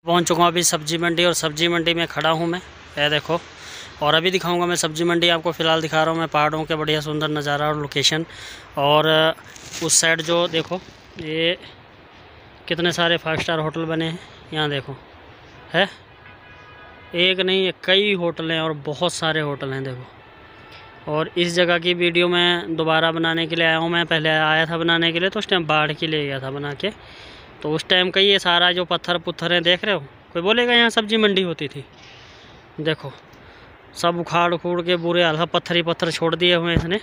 पहुंच चुका हूँ अभी सब्जी मंडी, और सब्जी मंडी में खड़ा हूँ मैं, ये देखो। और अभी दिखाऊंगा मैं सब्जी मंडी आपको। फ़िलहाल दिखा रहा हूँ मैं पहाड़ों के बढ़िया सुंदर नज़ारा और लोकेशन। और उस साइड जो देखो, ये कितने सारे 5 स्टार होटल बने हैं यहाँ देखो, है एक नहीं कई होटल हैं और बहुत सारे होटल हैं देखो। और इस जगह की वीडियो मैं दोबारा बनाने के लिए आया हूँ। मैं पहले आया था बनाने के लिए तो उस टाइम बाढ़ के लिए गया था बना के, तो उस टाइम का ये सारा जो पत्थर पुत्थर हैं देख रहे हो। कोई बोलेगा यहाँ सब्जी मंडी होती थी, देखो सब उखाड़ उखूड़ के बुरे हाल, पत्थर ही पत्थर छोड़ दिए हुए हैं इसने।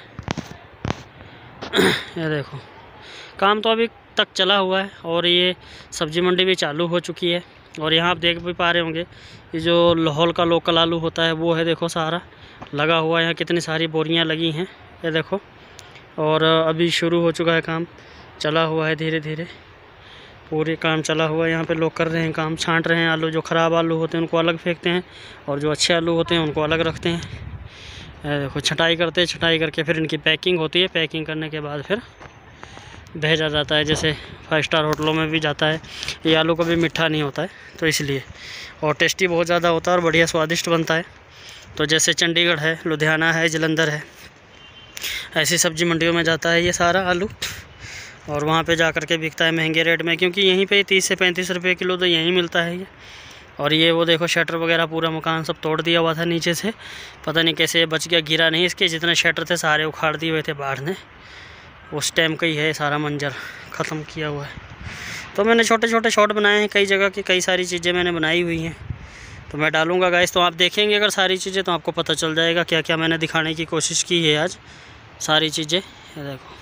ये देखो काम तो अभी तक चला हुआ है, और ये सब्जी मंडी भी चालू हो चुकी है। और यहाँ आप देख भी पा रहे होंगे ये जो लाहौल का लोकल आलू होता है वो है, देखो सारा लगा हुआ है। यहाँ कितनी सारी बोरियाँ लगी हैं ये देखो। और अभी शुरू हो चुका है काम, चला हुआ है धीरे धीरे, पूरे काम चला हुआ है। यहाँ पे लोग कर रहे हैं काम, छांट रहे हैं आलू। जो ख़राब आलू होते हैं उनको अलग फेंकते हैं, और जो अच्छे आलू होते हैं उनको अलग रखते हैं। देखो छटाई करते हैं, छटाई करके फिर इनकी पैकिंग होती है। पैकिंग करने के बाद फिर भेजा जाता है, जैसे 5 स्टार होटलों में भी जाता है। ये आलू कभी मीठा नहीं होता है तो इसलिए, और टेस्टी बहुत ज़्यादा होता है और बढ़िया स्वादिष्ट बनता है। तो जैसे चंडीगढ़ है, लुधियाना है, जलंधर है, ऐसी सब्जी मंडियों में जाता है ये सारा आलू, और वहाँ पे जा कर के बिकता है महंगे रेट में, क्योंकि यहीं पे 30 से 35 रुपये किलो तो यहीं मिलता है ये। और ये वो देखो शटर वगैरह पूरा मकान सब तोड़ दिया हुआ था नीचे से, पता नहीं कैसे ये बच गया, गिरा नहीं। इसके जितने शटर थे सारे उखाड़ दिए हुए थे बाढ़ ने, उस टाइम का ही है सारा मंजर ख़त्म किया हुआ है। तो मैंने छोटे छोटे शॉट बनाए हैं कई जगह की, कई सारी चीज़ें मैंने बनाई हुई हैं, तो मैं डालूँगा गाइस। तो आप देखेंगे अगर सारी चीज़ें तो आपको पता चल जाएगा क्या क्या मैंने दिखाने की कोशिश की है आज, सारी चीज़ें। ये देखो,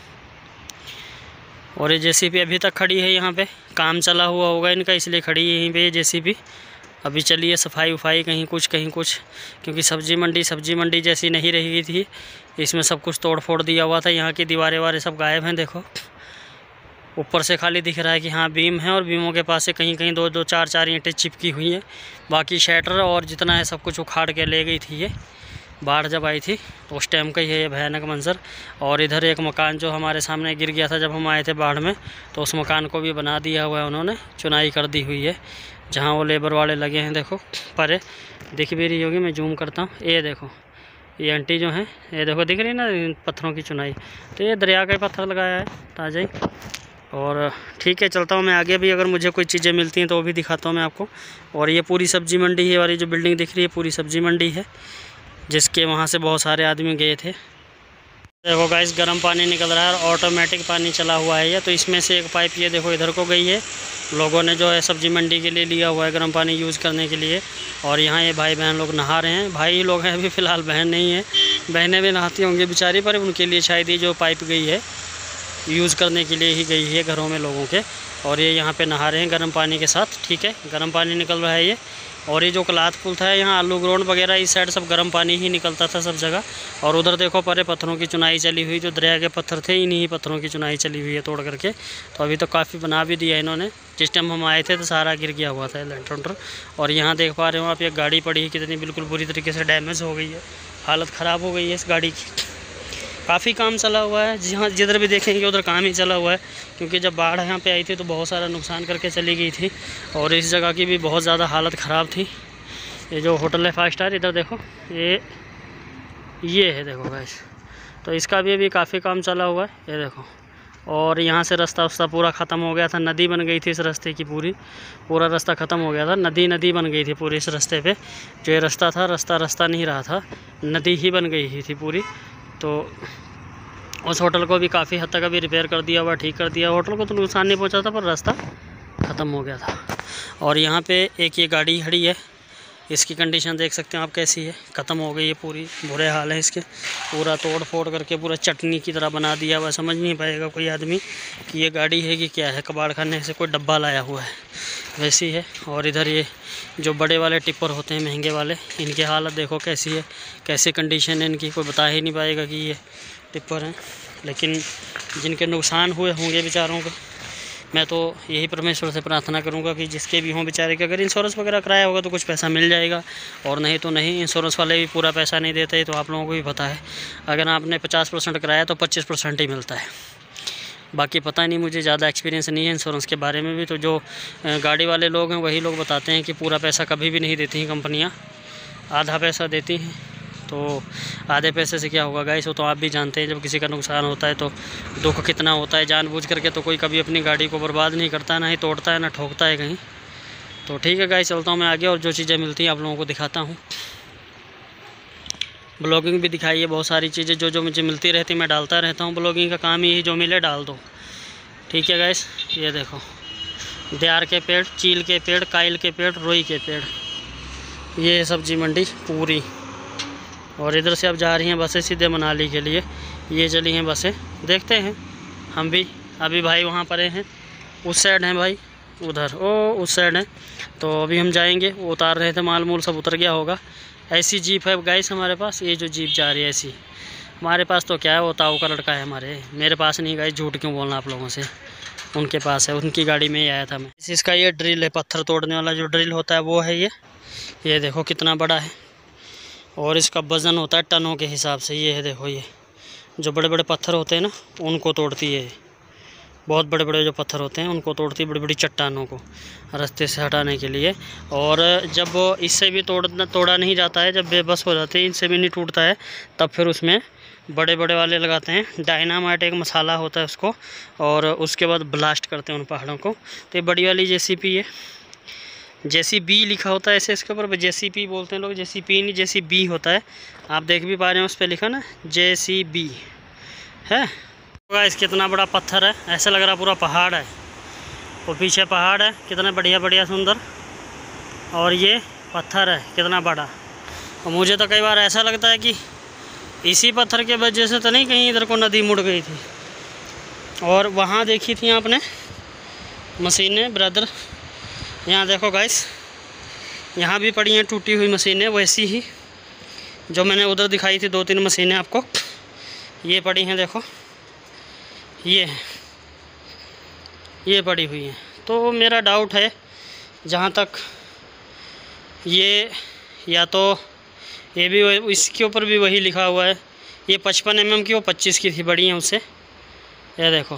और ये जेसीबी अभी तक खड़ी है यहाँ पे, काम चला हुआ होगा इनका इसलिए खड़ी है यहीं पे ये जेसीबी। अभी चलिए सफाई उफाई कहीं कुछ, क्योंकि सब्जी मंडी जैसी नहीं रही थी, इसमें सब कुछ तोड़ फोड़ दिया हुआ था। यहाँ की दीवारें वारें सब गायब हैं देखो, ऊपर से खाली दिख रहा है कि हाँ बीम है, और बीमों के पास से कहीं कहीं 2-2 4-4 ईंटें चिपकी हुई हैं। बाकी शटर और जितना है सब कुछ उखाड़ के ले गई थी ये बाढ़ जब आई थी, तो उस टाइम का ही है ये भयानक मंजर। और इधर एक मकान जो हमारे सामने गिर गया था जब हम आए थे बाढ़ में, तो उस मकान को भी बना दिया हुआ है उन्होंने, चुनाई कर दी हुई है, जहाँ वो लेबर वाले लगे हैं देखो। पर दिख भी रही होगी, मैं जूम करता हूँ, ये देखो ये आंटी जो हैं, ये देखो दिख रही ना पत्थरों की चुनाई, तो ये दरिया का पत्थर लगाया है ताज़ा ही। और ठीक है चलता हूँ मैं आगे भी, अगर मुझे कोई चीज़ें मिलती हैं तो वो भी दिखाता हूँ मैं आपको। और ये पूरी सब्जी मंडी है, और ये जो बिल्डिंग दिख रही है पूरी सब्जी मंडी है, जिसके वहाँ से बहुत सारे आदमी गए थे। देखो गाइस गर्म पानी निकल रहा है, और ऑटोमेटिक पानी चला हुआ है ये। तो इसमें से एक पाइप ये देखो इधर को गई है, लोगों ने जो है सब्जी मंडी के लिए लिया हुआ है गर्म पानी यूज़ करने के लिए। और यहाँ ये भाई बहन लोग नहा रहे हैं, भाई लोग हैं अभी फ़िलहाल, बहन नहीं है, बहनें भी नहाती होंगी बेचारी, पर उनके लिए शायद ये जो पाइप गई है यूज़ करने के लिए ही गई है घरों में लोगों के। और ये यहाँ पे नहा रहे हैं गर्म पानी के साथ, ठीक है गर्म पानी निकल रहा है ये। और ये जो कलात पुल था यहाँ आलू ग्राउंड वगैरह इस साइड सब गर्म पानी ही निकलता था सब जगह। और उधर देखो परे पत्थरों की चुनाई चली हुई, जो दरिया के पत्थर थे इन्हीं पत्थरों की चुनाई चली हुई है तोड़ करके। तो अभी तो काफ़ी बना भी दिया इन्होंने, जिस टाइम हम आए थे तो सारा गिर गया हुआ था लेंटर। और यहाँ देख पा रहे हो आप, एक गाड़ी पड़ी है कितनी बिल्कुल बुरी तरीके से डैमेज हो गई है, हालत ख़राब हो गई है इस गाड़ी की। काफ़ी काम चला हुआ है, जहाँ जिधर भी देखेंगे उधर काम ही चला हुआ है, क्योंकि जब बाढ़ यहाँ पे आई थी तो बहुत सारा नुकसान करके चली गई थी। और इस जगह की भी बहुत ज़्यादा हालत ख़राब थी। ये जो होटल है 5 स्टार, इधर देखो ये है देखो गाइस, तो इसका भी अभी काफ़ी काम चला हुआ है ये देखो। और यहाँ से रास्ता पूरा ख़त्म हो गया था, नदी बन गई थी इस रास्ते की, पूरा रास्ता ख़त्म हो गया था, नदी बन गई थी पूरी इस रास्ते पे। जो ये रास्ता था रास्ता नहीं रहा था, नदी ही बन गई थी पूरी। तो उस होटल को भी काफ़ी हद तक अभी रिपेयर कर दिया हुआ, ठीक कर दिया। होटल को तो नुकसान नहीं पहुंचा था, पर रास्ता ख़त्म हो गया था। और यहाँ पे एक ये गाड़ी खड़ी है, इसकी कंडीशन देख सकते हैं आप कैसी है, ख़त्म हो गई है पूरी, बुरे हाल है इसके, पूरा तोड़ फोड़ करके पूरा चटनी की तरह बना दिया हुआ। समझ नहीं पाएगा कोई आदमी कि ये गाड़ी है कि क्या है, कबाड़ खाने से कोई डब्बा लाया हुआ है वैसी है। और इधर ये जो बड़े वाले टिप्पर होते हैं महंगे वाले, इनकी हालत देखो कैसी है, कैसी कंडीशन है इनकी, कोई बता ही नहीं पाएगा कि ये टिप्पर हैं। लेकिन जिनके नुकसान हुए होंगे बेचारों के, मैं तो यही परमेश्वर से प्रार्थना करूंगा कि जिसके भी हों बेचारे के, अगर इंश्योरेंस वगैरह कराया होगा तो कुछ पैसा मिल जाएगा, और नहीं तो नहीं। इंश्योरेंस वाले भी पूरा पैसा नहीं देते, तो आप लोगों को भी पता है, अगर आपने 50% कराया तो 25% ही मिलता है। बाकी पता नहीं, मुझे ज़्यादा एक्सपीरियंस नहीं है इंश्योरेंस के बारे में भी। तो जो गाड़ी वाले लोग हैं वही लोग बताते हैं कि पूरा पैसा कभी भी नहीं देती हैं कंपनियाँ, आधा पैसा देती हैं। तो आधे पैसे से क्या होगा गाइस, वो तो आप भी जानते हैं, जब किसी का नुकसान होता है तो दुख कितना होता है। जानबूझ करके तो कोई कभी अपनी गाड़ी को बर्बाद नहीं करता, ना ही तोड़ता है ना ठोकता है कहीं। तो ठीक है गाइस, चलता हूँ मैं आगे और जो चीज़ें मिलती हैं आप लोगों को दिखाता हूँ। ब्लॉगिंग भी दिखाई है, बहुत सारी चीज़ें जो मुझे मिलती रहती मैं डालता रहता हूँ। ब्लॉगिंग का काम ही जो मिले डाल दो। ठीक है गाइस, ये देखो देयार के पेड़, चील के पेड़, काइल के पेड़, रोई के पेड़, ये है सब्जी मंडी पूरी। और इधर से अब जा रही हैं बसें सीधे मनाली के लिए। ये चली हैं बसें, देखते हैं हम भी। अभी भाई वहाँ पर हैं, उस साइड हैं भाई, उधर उस साइड है। तो अभी हम जाएंगे, वो उतार रहे थे, माल मूल सब उतर गया होगा। ऐसी जीप है गाइस हमारे पास, ये जो जीप जा रही है ऐसी हमारे पास। तो क्या है, वो ताऊ का लड़का है मेरे पास नहीं गाइस, झूठ क्यों बोलना आप लोगों से, उनके पास है, उनकी गाड़ी में ही आया था मैं। इसका ये ड्रिल है, पत्थर तोड़ने वाला जो ड्रिल होता है वो है ये देखो कितना बड़ा है। और इसका वज़न होता है टनों के हिसाब से। ये है देखो, ये जो बड़े बड़े पत्थर होते हैं ना उनको तोड़ती है। बहुत बड़े बड़े जो पत्थर होते हैं उनको तोड़ती है, बड़ी बड़ी चट्टानों को रास्ते से हटाने के लिए। और जब इससे भी तोड़ा नहीं जाता है, जब बेबस हो जाते हैं, इनसे भी नहीं टूटता है, तब फिर उसमें बड़े बड़े वाले लगाते हैं। डायनामाइट एक मसाला होता है उसको, और उसके बाद ब्लास्ट करते हैं उन पहाड़ों को। तो ये बड़ी वाली JCB है, JCB लिखा होता है ऐसे इसके ऊपर, JCB बोलते हैं लोग, JCB नहीं JCB होता है। आप देख भी पा रहे हैं उस पर लिखा ना JCB है। गाइस कितना बड़ा पत्थर है, ऐसा लग रहा पूरा पहाड़ है। वो पीछे पहाड़ है, कितना बढ़िया बढ़िया सुंदर, और ये पत्थर है कितना बड़ा। और मुझे तो कई बार ऐसा लगता है कि इसी पत्थर के वजह से तो नहीं कहीं इधर को नदी मुड़ गई थी। और वहाँ देखी थी आपने मशीनें ब्रदर, यहाँ देखो गाइस, यहाँ भी पड़ी हैं टूटी हुई मशीनें, वैसी ही जो मैंने उधर दिखाई थी 2-3 मशीनें आपको, ये पड़ी हैं देखो, ये पड़ी हुई है। तो मेरा डाउट है जहाँ तक ये, या तो ये भी इसके ऊपर भी वही लिखा हुआ है, ये 55 mm की, वो 25 की थी, बड़ी हैं उससे। ये देखो,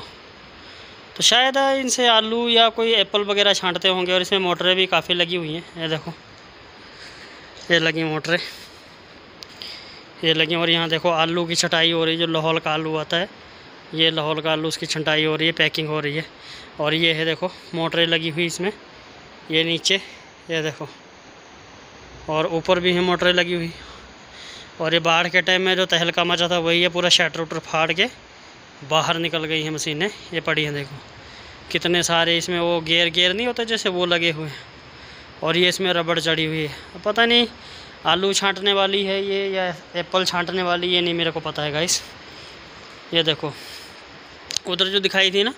तो शायद इनसे आलू या कोई एप्पल वगैरह छांटते होंगे। और इसमें मोटरें भी काफ़ी लगी हुई हैं, ये देखो, ये लगी मोटरें, ये लगी। और यहाँ देखो आलू की छटाई हो रही है, जो लाहौल का आलू आता है, ये लाहौल का आलू, उसकी छंटाई हो रही है, पैकिंग हो रही है। और ये है देखो मोटरें लगी हुई इसमें, ये नीचे, ये देखो, और ऊपर भी है मोटरें लगी हुई। और ये बाढ़ के टाइम में जो तहलका मचा था वही है, पूरा शटर उटर फाड़ के बाहर निकल गई हैं मशीनें। ये पड़ी हैं देखो कितने सारे, इसमें वो गेयर नहीं होते जैसे, वो लगे हुए हैं। और ये इसमें रबड़ चढ़ी हुई है, पता नहीं आलू छांटने वाली है ये या एप्पल छांटने वाली, ये नहीं मेरे को पता है गाइस। ये देखो उधर जो दिखाई थी ना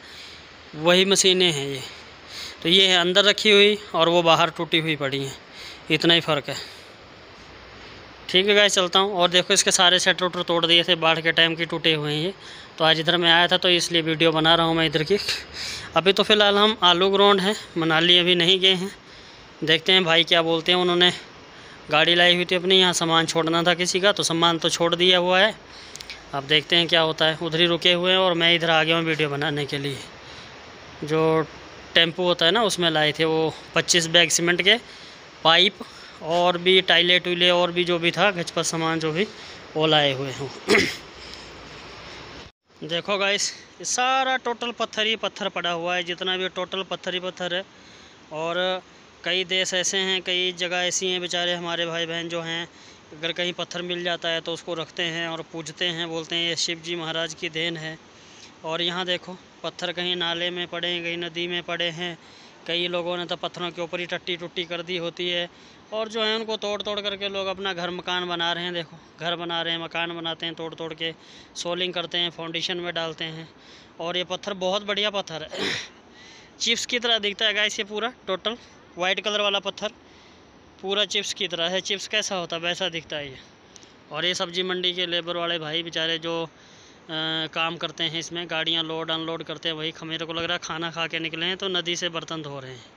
वही मशीनें हैं ये। तो ये है अंदर रखी हुई और वो बाहर टूटी हुई पड़ी हैं, इतना ही फ़र्क है। ठीक है गाइस, चलता हूँ। और देखो इसके सारे शटर उटर तोड़ दिए थे, बाढ़ के टाइम की टूटे हुए हैं ये। तो आज इधर मैं आया था तो इसलिए वीडियो बना रहा हूँ मैं इधर की। अभी तो फ़िलहाल हम आलू ग्राउंड हैं, मनाली अभी नहीं गए हैं। देखते हैं भाई क्या बोलते हैं। उन्होंने गाड़ी लाई हुई थी अपनी, यहाँ सामान छोड़ना था किसी का, तो सामान तो छोड़ दिया हुआ है। अब देखते हैं क्या होता है। उधर ही रुके हुए हैं और मैं इधर आ गया हूँ वीडियो बनाने के लिए। जो टेम्पो होता है ना उसमें लाए थे वो 25 बैग सीमेंट के, पाइप और भी टाइले टूले और भी जो भी था घचपत सामान जो भी, वो लाए हुए हूँ। देखो गाइस, ये सारा टोटल पत्थर ही पत्थर पड़ा हुआ है, जितना भी टोटल पत्थर ही पत्थर है। और कई देश ऐसे हैं, कई जगह ऐसी हैं, बेचारे हमारे भाई बहन जो हैं, अगर कहीं पत्थर मिल जाता है तो उसको रखते हैं और पूजते हैं, बोलते हैं ये शिव जी महाराज की देन है। और यहाँ देखो पत्थर कहीं नाले में पड़े हैं, कहीं नदी में पड़े हैं। कई लोगों ने तो पत्थरों के ऊपर ही टट्टी टुट्टी कर दी होती है। और जो है उनको तोड़ तोड़ करके लोग अपना घर मकान बना रहे हैं। देखो घर बना रहे हैं, मकान बनाते हैं, तोड़ तोड़ के सोलिंग करते हैं, फाउंडेशन में डालते हैं। और ये पत्थर बहुत बढ़िया पत्थर है, चिप्स की तरह दिखता है गाइस। ये पूरा टोटल वाइट कलर वाला पत्थर पूरा चिप्स की तरह है। चिप्स कैसा होता है वैसा दिखता है ये। और ये सब्जी मंडी के लेबर वाले भाई बेचारे जो काम करते हैं इसमें, गाड़ियाँ लोड अनलोड करते हैं, वही मेरे को लग रहा है खाना खा के निकले हैं तो नदी से बर्तन धो रहे हैं।